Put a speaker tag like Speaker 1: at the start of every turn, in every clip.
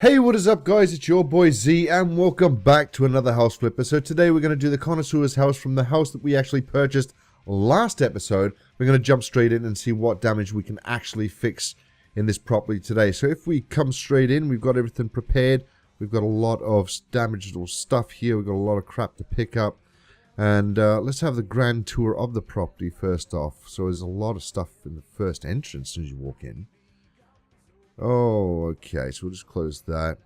Speaker 1: Hey, what is up guys, it's your boy Z and welcome back to another house flipper. So today we're going to do the connoisseur's house from the house that we actually purchased last episode. We're going to jump straight in and see what damage we can actually fix in this property today. So if we come straight in, we've got everything prepared. We've got a lot of damageable stuff here. We've got a lot of crap to pick up. And let's have the grand tour of the property first off. So there's a lot of stuff in the first entrance as soon as you walk in. Oh, okay, so we'll just close that.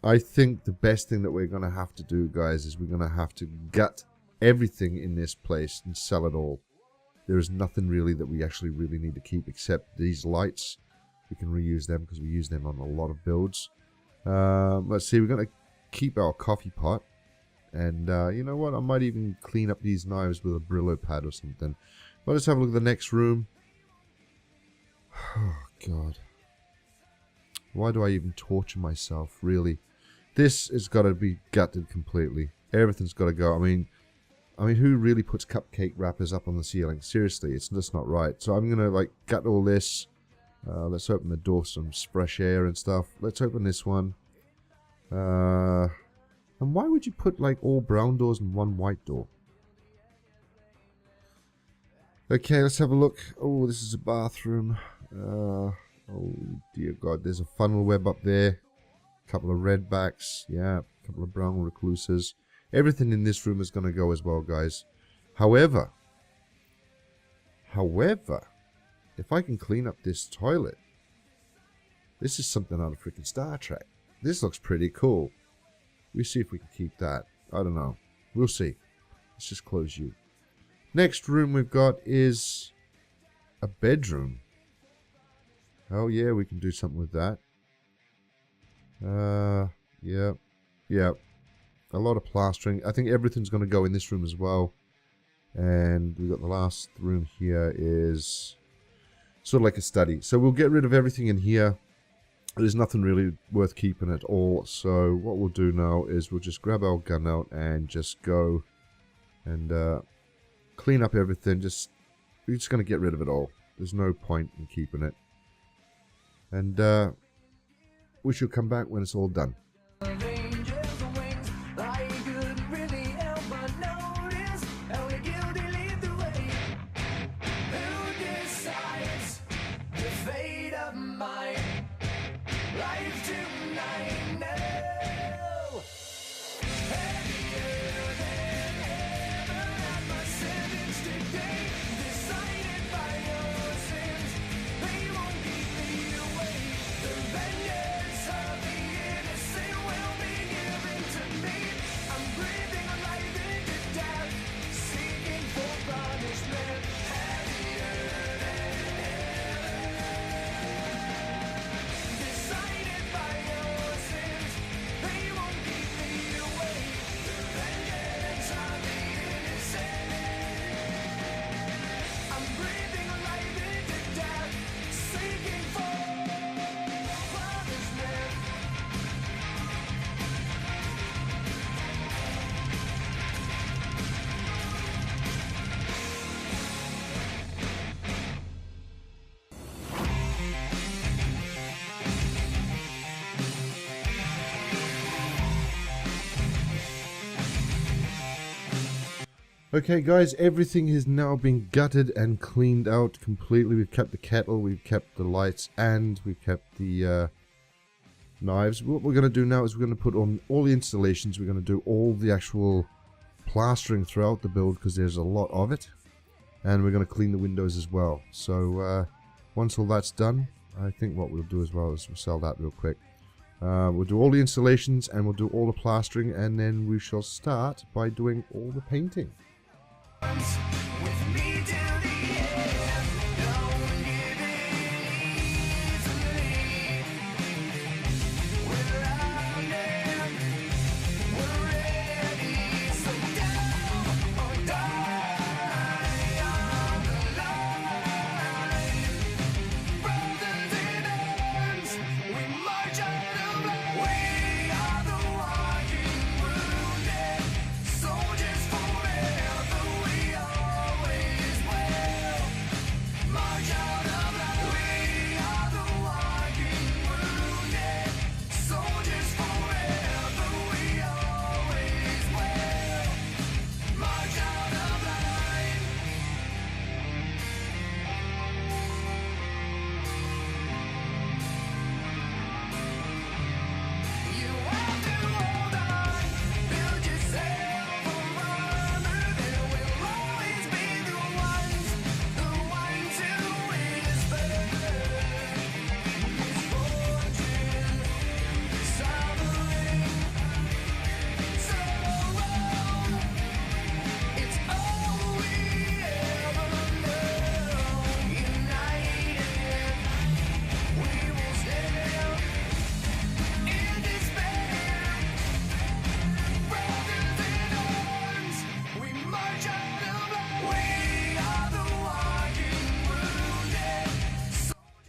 Speaker 1: I think the best thing that we're going to have to do, guys, is we're going to have to gut everything in this place and sell it all. There is nothing really that we actually really need to keep except these lights. We can reuse them because we use them on a lot of builds. Let's see, we're going to keep our coffee pot. And you know what, I might even clean up these knives with a Brillo pad or something. But let's have a look at the next room. Oh, God. Why do I even torture myself, really? This has got to be gutted completely. Everything's got to go. I mean, who really puts cupcake wrappers up on the ceiling? Seriously, it's just not right. So I'm going to, like, gut all this. Let's open the door, some fresh air and stuff. Let's open this one. And why would you put, like, all brown doors and one white door? Okay, let's have a look. Oh, this is a bathroom. Oh dear God, there's a funnel web up there. A couple of redbacks, yeah, a couple of brown recluses. Everything in this room is going to go as well, guys. However, if I can clean up this toilet, this is something out of freaking Star Trek. This looks pretty cool. We see if we can keep that. I don't know. We'll see. Let's just close you. Next room we've got is a bedroom. Oh yeah, we can do something with that. Yeah. A lot of plastering. I think everything's going to go in this room as well. And we've got the last room here is sort of like a study. So we'll get rid of everything in here. There's nothing really worth keeping at all. So what we'll do now is we'll just grab our gun out and just go and clean up everything. We're just going to get rid of it all. There's no point in keeping it. And we shall come back when it's all done. Okay guys, everything has now been gutted and cleaned out completely. We've kept the kettle, we've kept the lights, and we've kept the knives. What we're going to do now is we're going to put on all the installations. We're going to do all the actual plastering throughout the build because there's a lot of it. And we're going to clean the windows as well. So once all that's done, I think what we'll do as well is we'll sell that real quick. We'll do all the installations and we'll do all the plastering, and then we shall start by doing all the painting. With me till the end, don't give in easily. We're out and we're ready, so down or die on the line. Brothers in arms, we march out of line. We are the walking wounded soldiers forever. We are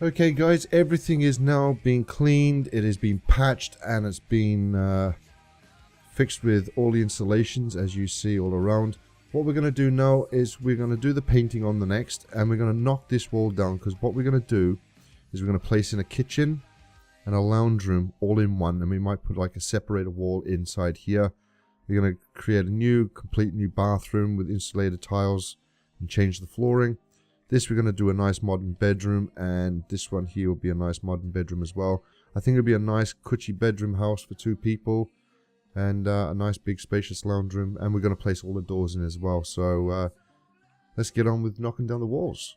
Speaker 1: Okay guys, everything is now being cleaned, it has been patched, and it's been fixed with all the installations as you see all around. What we're going to do now is we're going to do the painting on the next, and we're going to knock this wall down, because what we're going to do is we're going to place in a kitchen and a lounge room all in one, and we might put like a separated wall inside here. We're going to create a complete new bathroom with insulated tiles and change the flooring. This we're going to do a nice modern bedroom, and this one here will be a nice modern bedroom as well. I think it'll be a nice cushy bedroom house for 2 people, and a nice big spacious lounge room, and we're going to place all the doors in as well. So let's get on with knocking down the walls.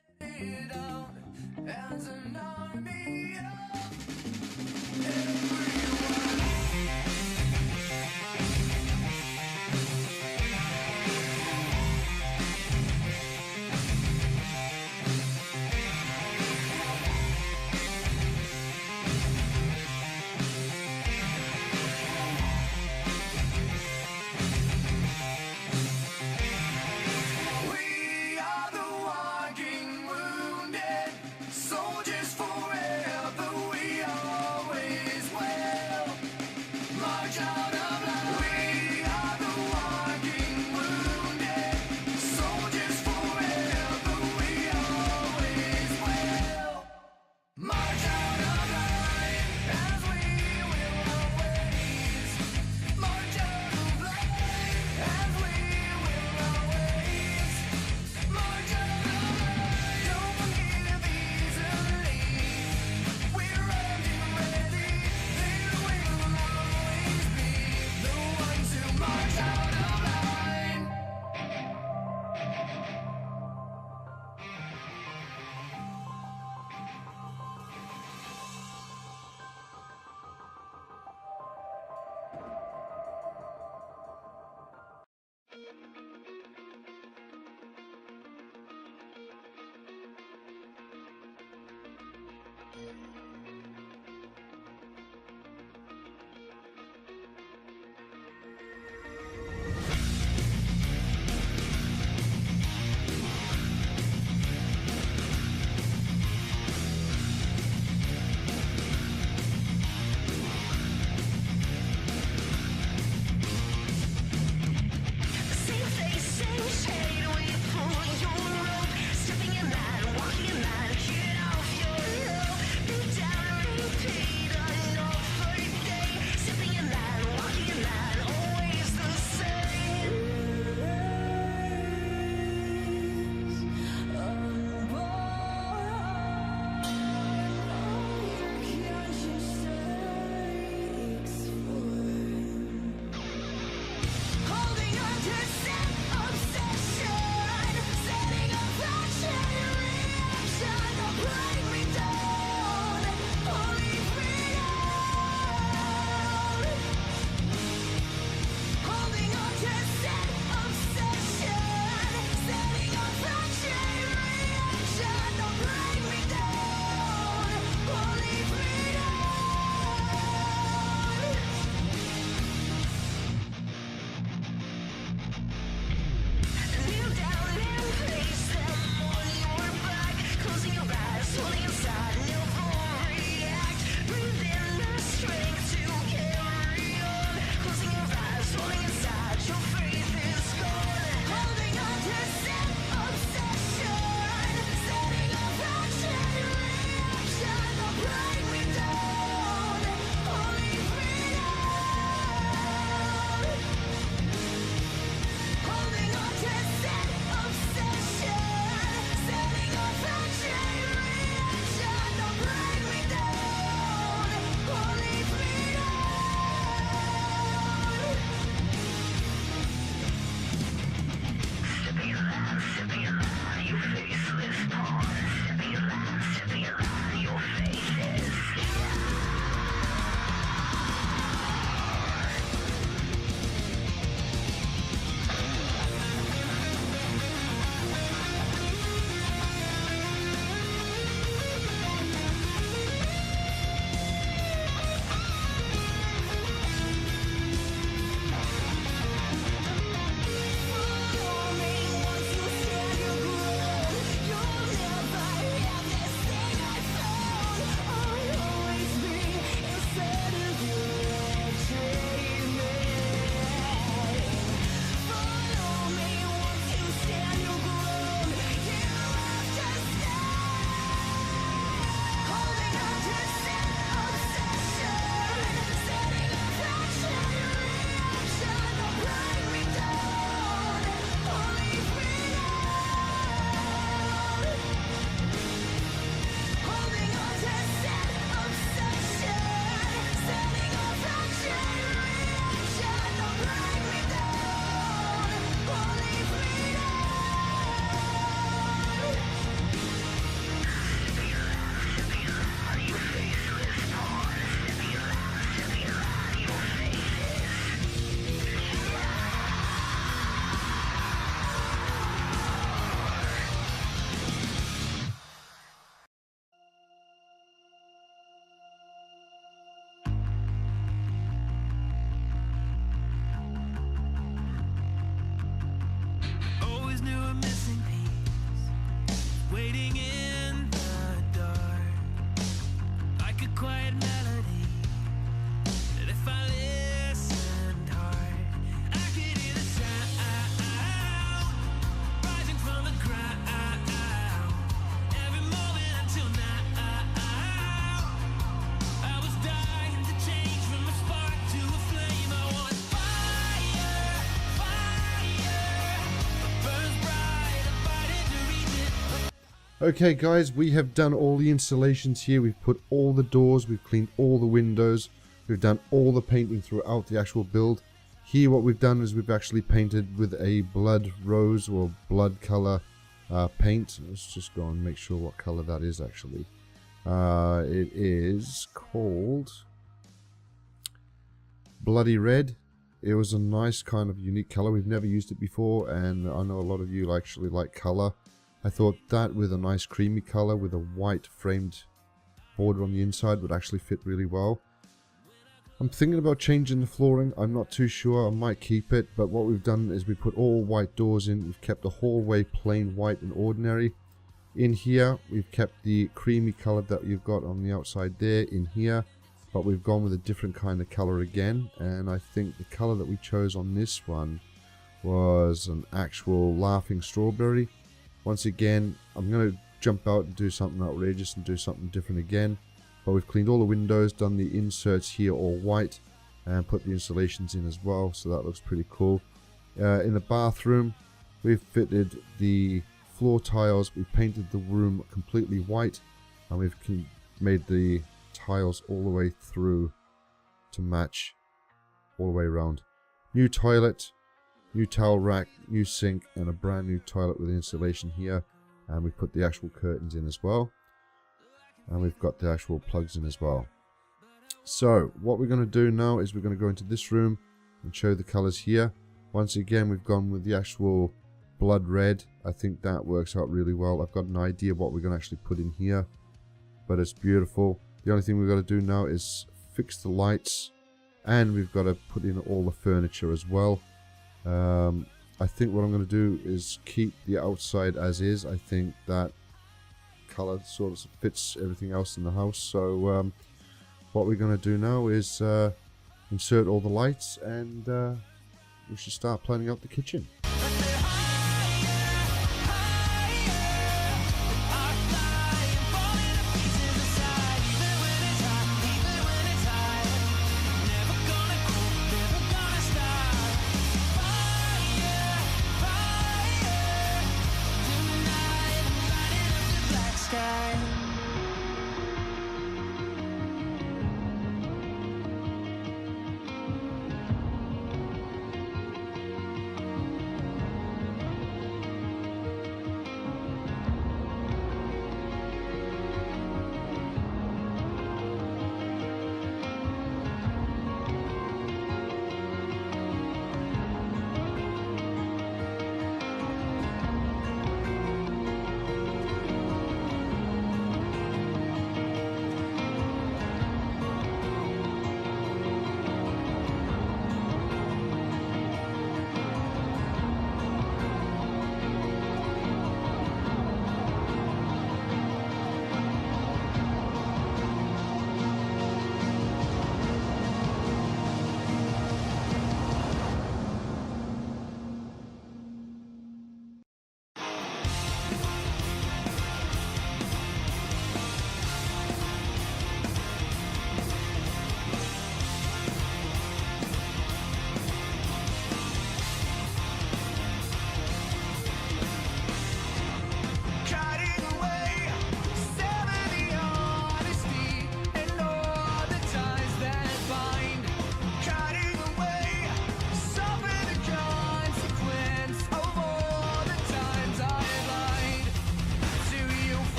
Speaker 2: waiting in the dark, like a quiet melody, that if I listened hard, I could hear the sound rising from the ground. Every moment until now, I was dying to change from a spark to a flame. I want fire, fire, burns bright, a fighting to reach it.
Speaker 1: Okay guys, we have done all the installations here. We've put all the doors, we've cleaned all the windows, we've done all the painting throughout the actual build. Here what we've done is we've actually painted with a blood rose or blood color paint. Let's just go and make sure what color that is actually. It is called Bloody Red. It was a nice kind of unique color. We've never used it before, and I know a lot of you actually like color. I thought that with a nice creamy color with a white framed border on the inside would actually fit really well. I'm thinking about changing the flooring. I'm not too sure. I might keep it, but what we've done is we put all white doors in. We've kept the hallway plain white and ordinary. In here, we've kept the creamy color that you've got on the outside there in here, but we've gone with a different kind of color again, and I think the color that we chose on this one was an actual laughing strawberry. Once again, I'm going to jump out and do something outrageous and do something different again. But we've cleaned all the windows, done the inserts here all white, and put the installations in as well, so that looks pretty cool. In the bathroom, we've fitted the floor tiles, we've painted the room completely white, and we've made the tiles all the way through to match all the way around. New toilet, new towel rack, new sink, and a brand new toilet with installation here. And we put the actual curtains in as well. And we've got the actual plugs in as well. So what we're going to do now is we're going to go into this room and show the colors here. Once again, we've gone with the actual blood red. I think that works out really well. I've got an idea what we're going to actually put in here, but it's beautiful. The only thing we've got to do now is fix the lights, and we've got to put in all the furniture as well. I think what I'm going to do is keep the outside as is. I think that color sort of fits everything else in the house. So what we're going to do now is insert all the lights, and we should start planning out the kitchen.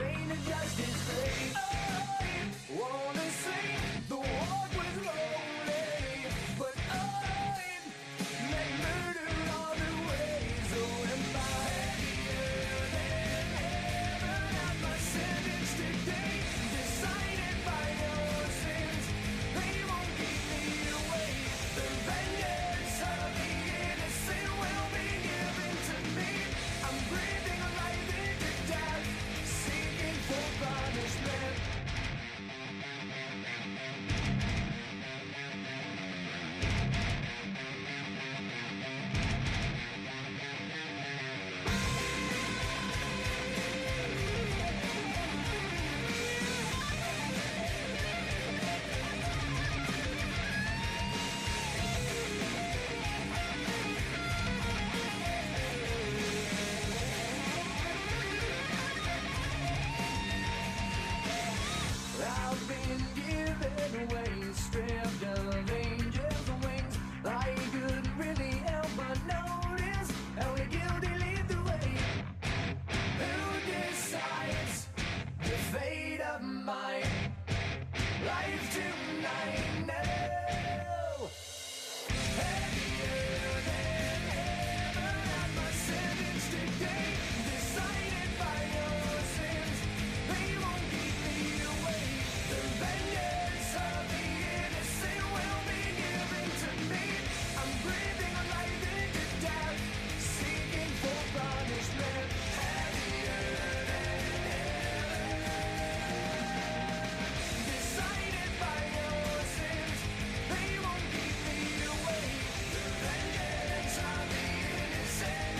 Speaker 2: vein of justice great. I wanna say the walk was lonely, but I met murder all the way. So am I happier than ever at my sentence today, decided by your sins. They won't keep me away. The vengeance of the innocent will be given to me. I'm breathing life into death, seeking for punishment. I've been given away, stripped of angels' wings. I couldn't really help but notice how we guilty lead the way. Who decides the fate of my life tonight? No, happier than ever at my sentence today, decided by your sins. They won't keep me away. The vengeance of the innocent will be given to me. I'm breathing life into death, seeking for punishment. Happier than ever, decided by your sins. They won't keep me away. The vengeance of the innocent.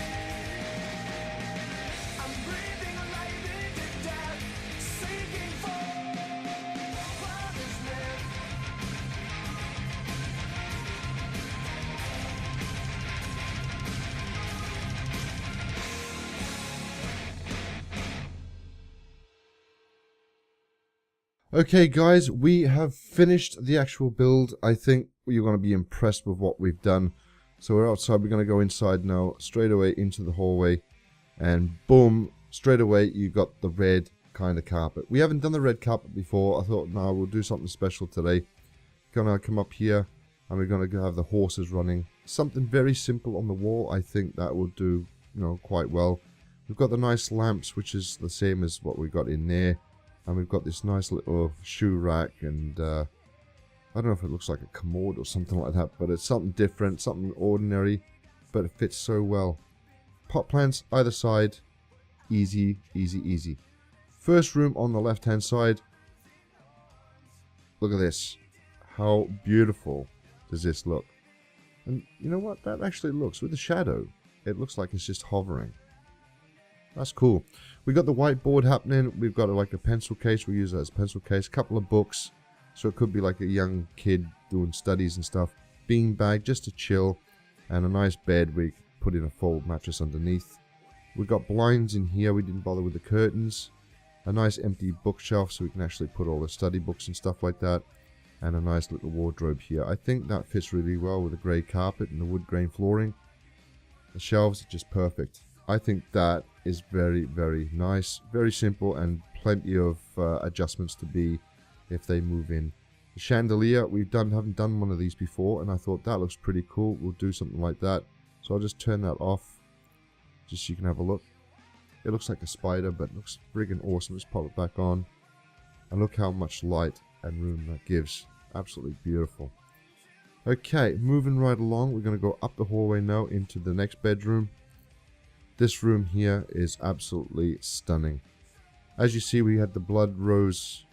Speaker 2: I'm breathing life into death, seeking for punishment.
Speaker 1: Okay guys, we have finished the actual build. I think you're going to be impressed with what we've done. So we're outside, we're going to go inside now, straight away into the hallway. And boom, straight away you got the red kind of carpet. We haven't done the red carpet before. I thought, no, we'll do something special today. Gonna come up here and we're going to have the horses running. Something very simple on the wall. I think that will do, you know, quite well. We've got the nice lamps, which is the same as what we got in there. And we've got this nice little shoe rack, and I don't know if it looks like a commode or something like that, but it's something different, something ordinary, but it fits so well. Pot plants either side, easy, easy, easy. First room on the left hand side. Look at this. How beautiful does this look? And you know what? That actually looks, with the shadow, it looks like it's just hovering. That's cool. We got the whiteboard happening. We've got like a pencil case. We use that as a pencil case. Couple of books. So it could be like a young kid doing studies and stuff. Beanbag just to chill. And a nice bed. We put in a full mattress underneath. We got blinds in here. We didn't bother with the curtains. A nice empty bookshelf so we can actually put all the study books and stuff like that. And a nice little wardrobe here. I think that fits really well with the grey carpet and the wood grain flooring. The shelves are just perfect. I think that is very, very nice. Very simple and plenty of adjustments to be if they move in. The chandelier, haven't done one of these before, and I thought that looks pretty cool. We'll do something like that. So I'll just turn that off, just so you can have a look. It looks like a spider, but it looks friggin' awesome. Let's pop it back on. And look how much light and room that gives. Absolutely beautiful. Okay, moving right along. We're going to go up the hallway now into the next bedroom. This room here is absolutely stunning. As you see, we had the blood rose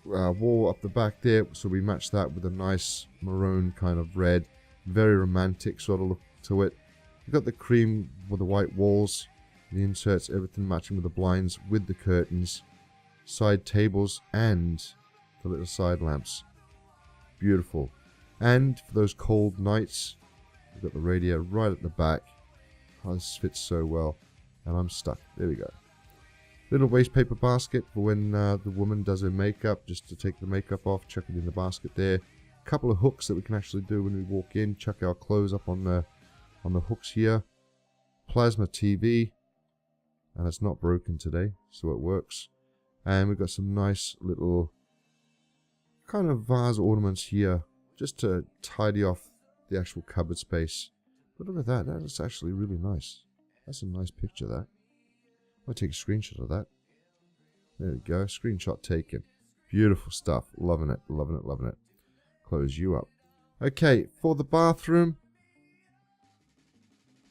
Speaker 1: wall up the back there, so we matched that with a nice maroon kind of red. Very romantic sort of look to it. We've got the cream with the white walls, the inserts, everything matching with the blinds, with the curtains, side tables, and the little side lamps. Beautiful. And for those cold nights, we've got the radio right at the back. Oh, this fits so well. And I'm stuck. There we go. Little waste paper basket for when the woman does her makeup, just to take the makeup off, chuck it in the basket there. Couple of hooks that we can actually do when we walk in, chuck our clothes up on the hooks here. Plasma TV. and it's not broken today, so it works. And we've got some nice little kind of vase ornaments here, just to tidy off the actual cupboard space. But look at that, that is actually really nice. That's a nice picture, that. I'll take a screenshot of that. There we go, screenshot taken. Beautiful stuff, loving it, loving it, loving it. Close you up. Okay, for the bathroom,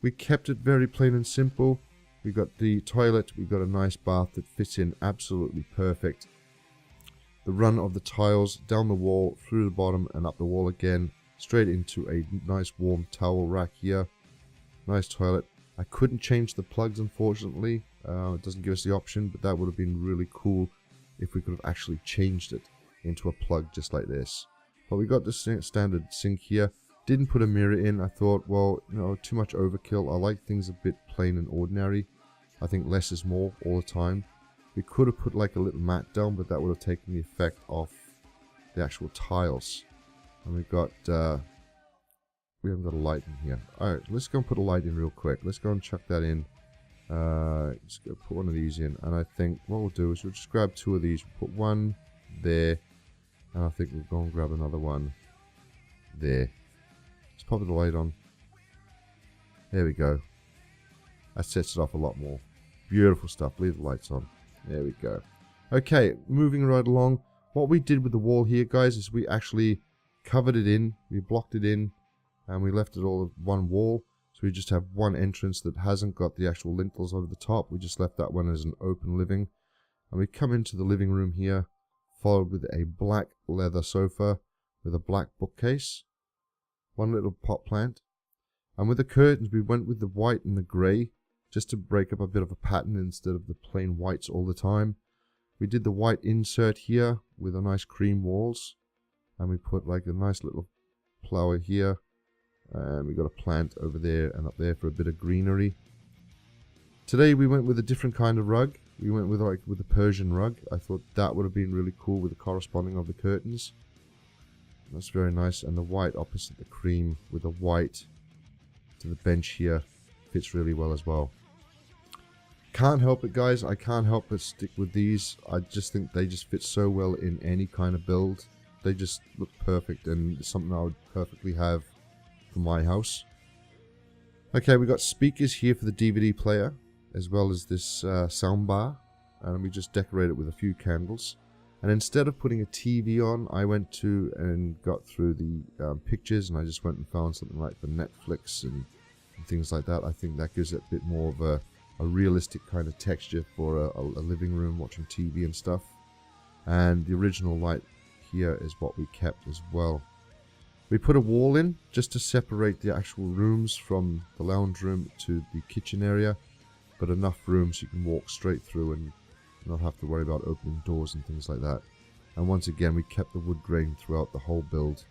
Speaker 1: we kept it very plain and simple. We got the toilet, we got a nice bath that fits in absolutely perfect. The run of the tiles down the wall, through the bottom and up the wall again, straight into a nice warm towel rack here. Nice toilet. I couldn't change the plugs, unfortunately. It doesn't give us the option, but that would have been really cool if we could have actually changed it into a plug just like this. But we got the standard sink here. Didn't put a mirror in. I thought, well, you know, too much overkill. I like things a bit plain and ordinary. I think less is more all the time. We could have put like a little mat down, but that would have taken the effect off the actual tiles. And we've got, we haven't got a light in here. Alright, let's go and put a light in real quick. Let's go and chuck that in. Let's go put one of these in. And I think what we'll do is we'll just grab two of these. We'll put one there. And I think we'll go and grab another one there. Let's pop the light on. There we go. That sets it off a lot more. Beautiful stuff. Leave the lights on. There we go. Okay, moving right along. What we did with the wall here, guys, is we actually covered it in. We blocked it in. And we left it all one wall. So we just have one entrance that hasn't got the actual lintels over the top. We just left that one as an open living. And we come into the living room here, followed with a black leather sofa with a black bookcase. One little pot plant. And with the curtains, we went with the white and the grey, just to break up a bit of a pattern instead of the plain whites all the time. We did the white insert here with a nice cream walls. And we put like a nice little flower here. And we got a plant over there and up there for a bit of greenery. Today we went with a different kind of rug. We went with the Persian rug. I thought that would have been really cool with the corresponding of the curtains. That's very nice. And the white opposite the cream with the white to the bench here fits really well as well. Can't help it, guys. I can't help but stick with these. I just think they just fit so well in any kind of build. They just look perfect and something I would perfectly have for my house. Okay, we got speakers here for the DVD player, as well as this sound bar, and we just decorate it with a few candles. And instead of putting a TV on, I went to and got through the pictures, and I just went and found something like the Netflix and things like that. I think that gives it a bit more of a realistic kind of texture for a living room watching TV and stuff. And the original light here is what we kept as well. We put a wall in just to separate the actual rooms from the lounge room to the kitchen area, but enough room so you can walk straight through and not have to worry about opening doors and things like that. And once again, we kept the wood grain throughout the whole build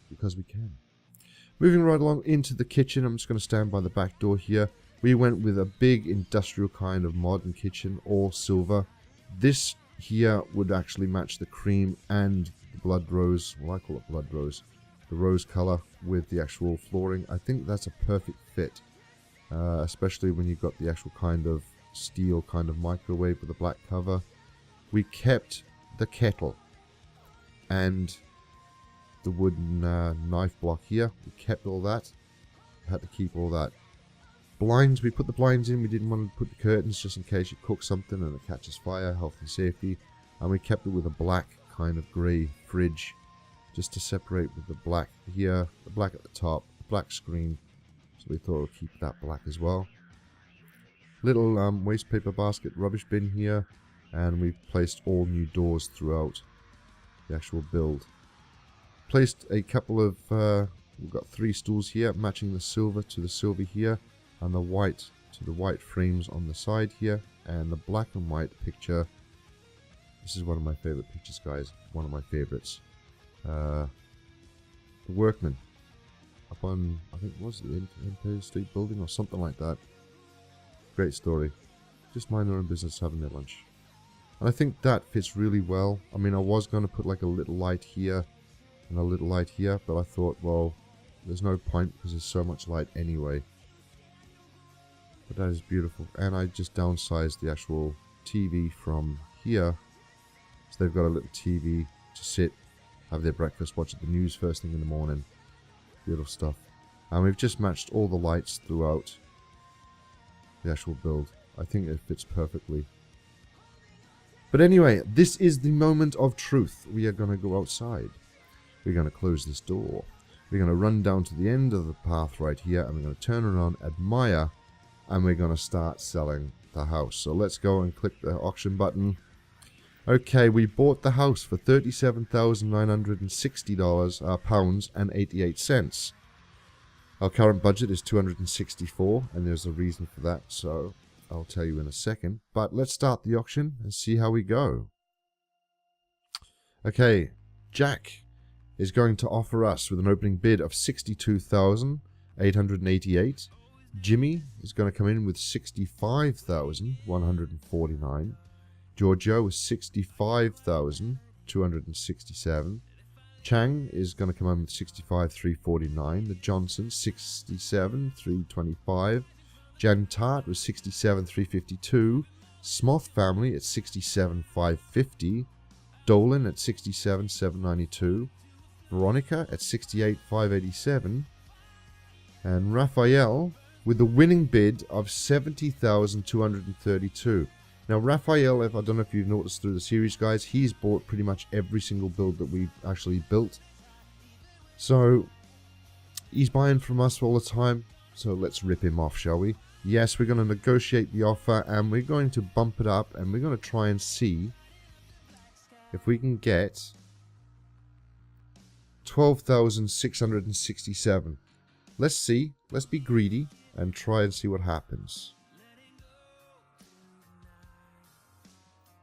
Speaker 1: because we can. Moving right along into the kitchen, I'm just going to stand by the back door here. We went with a big industrial kind of modern kitchen, all silver. This here would actually match the cream and the blood rose, well, I call it blood rose, the rose color with the actual flooring. I think that's a perfect fit, especially when you've got the actual kind of steel kind of microwave with a black cover. We kept the kettle and the wooden knife block here. We kept all that. Had to keep all that. Blinds, we put the blinds in. We didn't want to put the curtains just in case you cook something and it catches fire, health and safety. And we kept it with a black kind of grey fridge just to separate with the black here, the black at the top, the black screen. So we thought we'll keep that black as well. Little waste paper basket rubbish bin here, and we've placed all new doors throughout the actual build. Placed a couple of, we've got 3 stools here matching the silver to the silver here, and the white to the white frames on the side here, and the black and white picture. This is one of my favorite pictures, guys. One of my favorites. The workman up on, I think, was it the Empire State Building or something like that. Great story. Just mind their own business, having their lunch. And I think that fits really well. I mean, I was going to put like a little light here and a little light here, but I thought, well, there's no point because there's so much light anyway. But that is beautiful. And I just downsized the actual TV from here. So they've got a little TV to sit, have their breakfast, watch the news first thing in the morning. Beautiful stuff. And we've just matched all the lights throughout the actual build. I think it fits perfectly. But anyway, this is the moment of truth. We are going to go outside. We're going to close this door. We're going to run down to the end of the path right here, and we're going to turn around, admire, and we're going to start selling the house. So let's go and click the auction button. Okay, we bought the house for $37,960 pounds and 88 cents. Our current budget is $264, and there's a reason for that, so I'll tell you in a second. But let's start the auction and see how we go. Okay, Jack is going to offer us with an opening bid of $62,888. Jimmy is going to come in with $65,149. Giorgio is $65,267. Chang is going to come in with $65,349. The Johnsons $67,325. Jan Tart was $67,352. Smoth family at $67,550. Dolan at $67,792. Veronica at $68,587. And Raphael with the winning bid of $70,232. Now, Raphael, I don't know if you've noticed through the series, guys, he's bought pretty much every single build that we've actually built. So, he's buying from us all the time. So, let's rip him off, shall we? Yes, we're going to negotiate the offer, and we're going to bump it up, and we're going to try and see if we can get $12,667. Let's see. Let's be greedy and try and see what happens.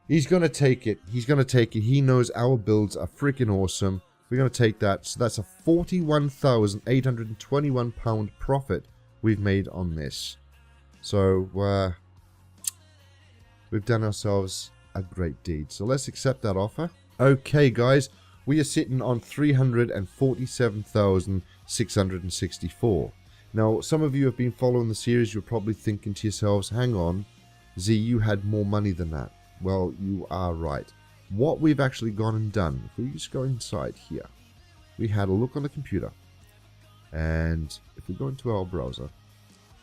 Speaker 1: He's going to take it. He's going to take it. He knows our builds are freaking awesome. We're going to take that. So that's a £41,821 profit we've made on this. So we've done ourselves a great deed. So let's accept that offer. Okay, guys. We are sitting on $347,664. Now, some of you have been following the series. You're probably thinking to yourselves, hang on, Z, you had more money than that. Well, you are right. What we've actually gone and done, if we just go inside here, we had a look on the computer. And if we go into our browser,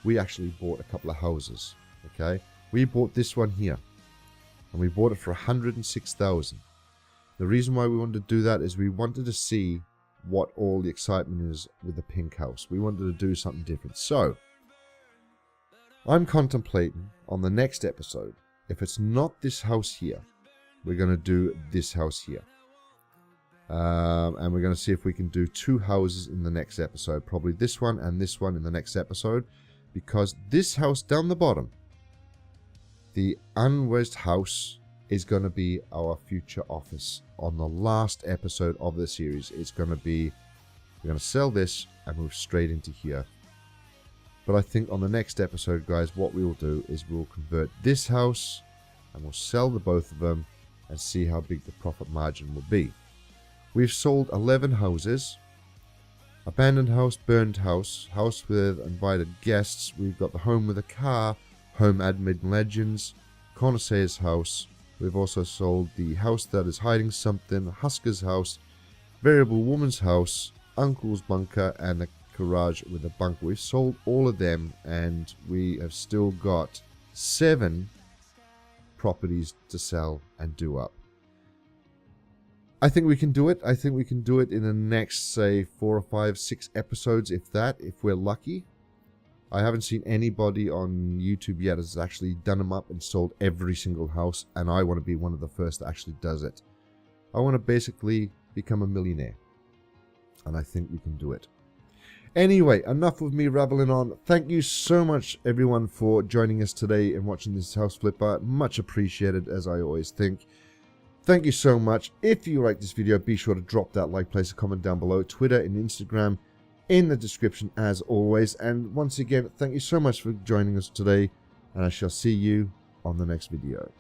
Speaker 1: we actually bought a couple of houses. Okay? We bought this one here. And we bought it for $106,000. The reason why we wanted to do that is we wanted to see what all the excitement is with the pink house. We wanted to do something different. So, I'm contemplating on the next episode, if it's not this house here, we're going to do this house here. And we're going to see if we can do two houses in the next episode. Probably this one and this one in the next episode. Because this house down the bottom, the unwest house, is going to be our future office. On the last episode of the series, it's going to be, we're going to sell this and move straight into here. But I think on the next episode, guys, what we will do is we'll convert this house and we'll sell the both of them and see how big the profit margin will be. We've sold 11 houses. Abandoned house, burned house, house with invited guests. We've got the home with a car, home admin legends, connoisseur's house. We've also sold the house that is hiding something, Husker's house, variable woman's house, uncle's bunker, and the garage with a bunker. We've sold all of them, and we have still got 7 properties to sell and do up. I think we can do it. I think we can do it in the next, say, 4 or 5, 6 episodes, if that, if we're lucky. I haven't seen anybody on YouTube yet that's actually done them up and sold every single house, and I want to be one of the first that actually does it. I want to basically become a millionaire, and I think we can do it. Anyway, enough of me rambling on. Thank you so much, everyone, for joining us today and watching this house flipper. Much appreciated, as I always think. Thank you so much. If you like this video, be sure to drop that like, place a comment down below. Twitter and Instagram in the description as always. And once again, thank you so much for joining us today, and I shall see you on the next video.